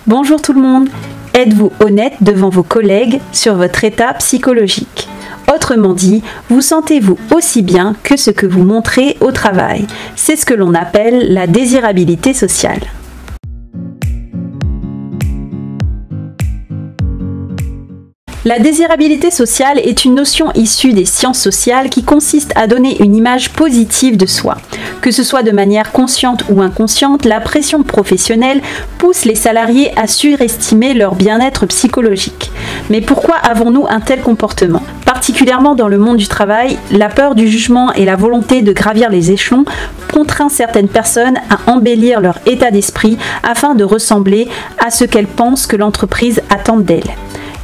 Bonjour tout le monde. Êtes-vous honnête devant vos collègues sur votre état psychologique? Autrement dit, vous sentez-vous aussi bien que ce que vous montrez au travail? C'est ce que l'on appelle la désirabilité sociale. La désirabilité sociale est une notion issue des sciences sociales qui consiste à donner une image positive de soi. Que ce soit de manière consciente ou inconsciente, la pression professionnelle pousse les salariés à surestimer leur bien-être psychologique. Mais pourquoi avons-nous un tel comportement? Particulièrement dans le monde du travail, la peur du jugement et la volonté de gravir les échelons contraint certaines personnes à embellir leur état d'esprit afin de ressembler à ce qu'elles pensent que l'entreprise attend d'elles.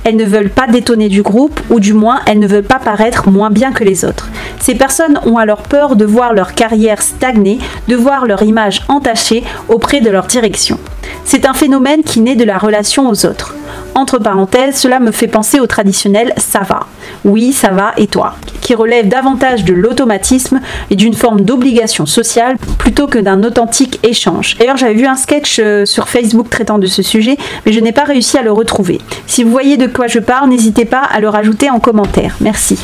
Elles ne veulent pas détonner du groupe, ou du moins elles ne veulent pas paraître moins bien que les autres. Ces personnes ont alors peur de voir leur carrière stagner, de voir leur image entachée auprès de leur direction. C'est un phénomène qui naît de la relation aux autres. Entre parenthèses, cela me fait penser au traditionnel « ça va ». Oui, ça va, et toi? Qui relève davantage de l'automatisme et d'une forme d'obligation sociale plutôt que d'un authentique échange. D'ailleurs, j'avais vu un sketch sur Facebook traitant de ce sujet, mais je n'ai pas réussi à le retrouver. Si vous voyez de quoi je parle, n'hésitez pas à le rajouter en commentaire. Merci.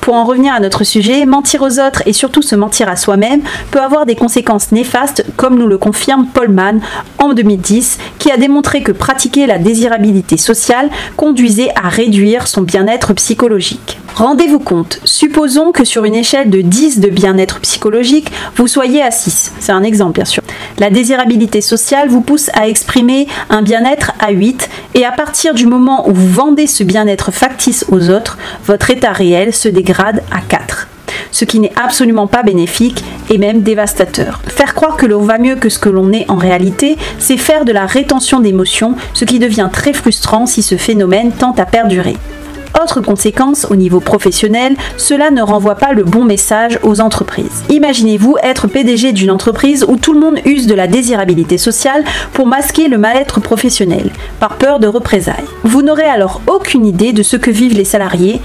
Pour en revenir à notre sujet, mentir aux autres et surtout se mentir à soi-même peut avoir des conséquences néfastes, comme nous le confirme Paul Mann en 2010, qui a démontré que pratiquer la désirabilité sociale conduisait à réduire son bien-être psychologique. Rendez-vous compte, supposons que sur une échelle de 10 de bien-être psychologique, vous soyez à 6. C'est un exemple bien sûr. La désirabilité sociale vous pousse à exprimer un bien-être à 8 et à partir du moment où vous vendez ce bien-être factice aux autres, votre état réel se dégrade à 4. Ce qui n'est absolument pas bénéfique et même dévastateur. Faire croire que l'on va mieux que ce que l'on est en réalité, c'est faire de la rétention d'émotions, ce qui devient très frustrant si ce phénomène tend à perdurer. Autre conséquence au niveau professionnel, cela ne renvoie pas le bon message aux entreprises. Imaginez-vous être PDG d'une entreprise où tout le monde use de la désirabilité sociale pour masquer le mal-être professionnel, par peur de représailles. Vous n'aurez alors aucune idée de ce que vivent les salariés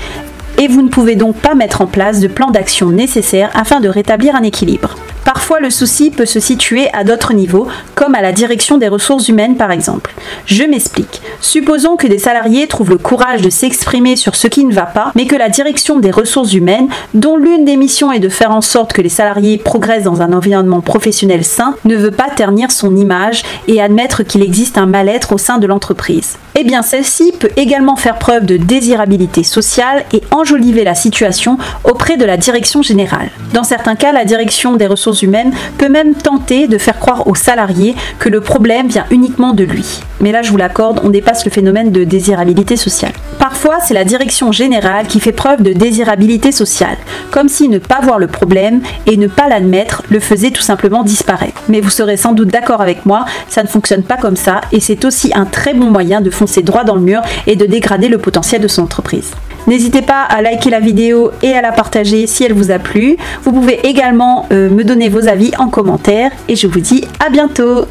et vous ne pouvez donc pas mettre en place de plan d'action nécessaire afin de rétablir un équilibre. Parfois, le souci peut se situer à d'autres niveaux, comme à la direction des ressources humaines par exemple. Je m'explique. Supposons que des salariés trouvent le courage de s'exprimer sur ce qui ne va pas, mais que la direction des ressources humaines, dont l'une des missions est de faire en sorte que les salariés progressent dans un environnement professionnel sain, ne veut pas ternir son image et admettre qu'il existe un mal-être au sein de l'entreprise. Eh bien, celle-ci peut également faire preuve de désirabilité sociale et enjoliver la situation auprès de la direction générale. Dans certains cas, la direction des ressources humaines peut même tenter de faire croire aux salariés que le problème vient uniquement de lui. Mais là, je vous l'accorde, on dépasse le phénomène de désirabilité sociale. Parfois, c'est la direction générale qui fait preuve de désirabilité sociale, comme si ne pas voir le problème et ne pas l'admettre le faisait tout simplement disparaître. Mais vous serez sans doute d'accord avec moi, ça ne fonctionne pas comme ça et c'est aussi un très bon moyen de foncer droit dans le mur et de dégrader le potentiel de son entreprise. N'hésitez pas à liker la vidéo et à la partager si elle vous a plu. Vous pouvez également me donner vos avis en commentaire et je vous dis à bientôt.